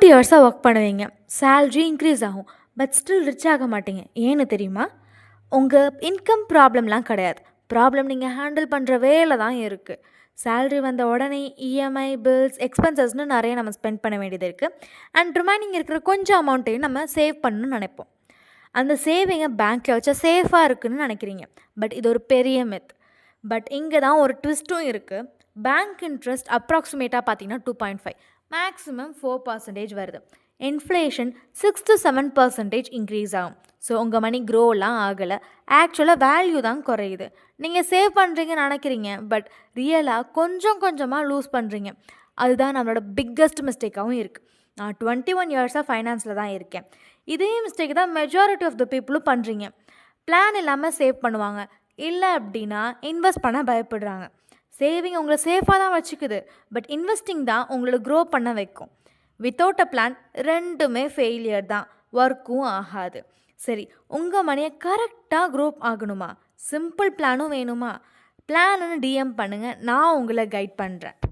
இயர்ஸாக ஒர்க் பண்ணுவீங்க, salary increase ஆகும், பட் ஸ்டில் ரிச் ஆக மாட்டீங்க. ஏன்னு தெரியுமா? உங்கள் இன்கம் ப்ராப்ளம்லாம் கிடையாது. ப்ராப்ளம் நீங்கள் ஹேண்டில் பண்ணுற வேலை தான் இருக்குது. சேல்ரி வந்த உடனே இஎம்ஐ, பில்ஸ், எக்ஸ்பென்சஸ்னு நிறைய நம்ம ஸ்பெண்ட் பண்ண வேண்டியது இருக்குது. அண்ட் ரிமைனிங் இருக்கிற கொஞ்சம் அமௌண்ட்டையும் நம்ம சேவ் பண்ணணும்னு நினைப்போம். அந்த சேவிங்கை பேங்க்கில் வச்சா சேஃபாக இருக்குதுன்னு நினைக்கிறீங்க. பட் இது ஒரு பெரிய மித். பட் இங்கே தான் ஒரு ட்விஸ்ட்டும் இருக்குது. பேங்க் இன்ட்ரெஸ்ட் அப்ராக்சிமேட்டாக பார்த்தீங்கன்னா 2.5, மேக்ஸிமம் 4% வருது. இன்ஃப்ளேஷன் 6-7% இன்க்ரீஸ் ஆகும். ஸோ உங்கள் மணி க்ரோலாம் ஆகலை, ஆக்சுவலாக வேல்யூ தான் குறையுது. நீங்கள் சேவ் பண்ணுறீங்கன்னு நினைக்கிறீங்க, பட் ரியலாக கொஞ்சம் கொஞ்சமாக லூஸ் பண்ணுறீங்க. அதுதான் நம்மளோட பிக்கஸ்ட் மிஸ்டேக்காகவும் இருக்குது. நான் 21 இயர்ஸாக ஃபைனான்ஸில் தான் இருக்கேன். இதே மிஸ்டேக் தான் மெஜாரிட்டி ஆஃப் த பீப்புளும் பண்ணுறீங்க. பிளான் இல்லாமல் சேவ் பண்ணுவாங்க, இல்லை அப்படின்னா இன்வெஸ்ட் பண்ண பயப்படுறாங்க. சேவிங் உங்களை சேஃபாக தான் வச்சுக்குது, பட் இன்வெஸ்டிங் தான் உங்களை க்ரோ பண்ண வைக்கும். வித்தவுட் அ பிளான் ரெண்டுமே ஃபெயிலியர் தான், ஒர்க்கும் ஆகாது. சரி, உங்கள் மணியை கரெக்டாக க்ரோ ஆகணுமா? சிம்பிள் பிளானும் வேணுமா? பிளான்னு டிஎம் பண்ணுங்கள், நான் உங்களை கைட் பண்ணுறேன்.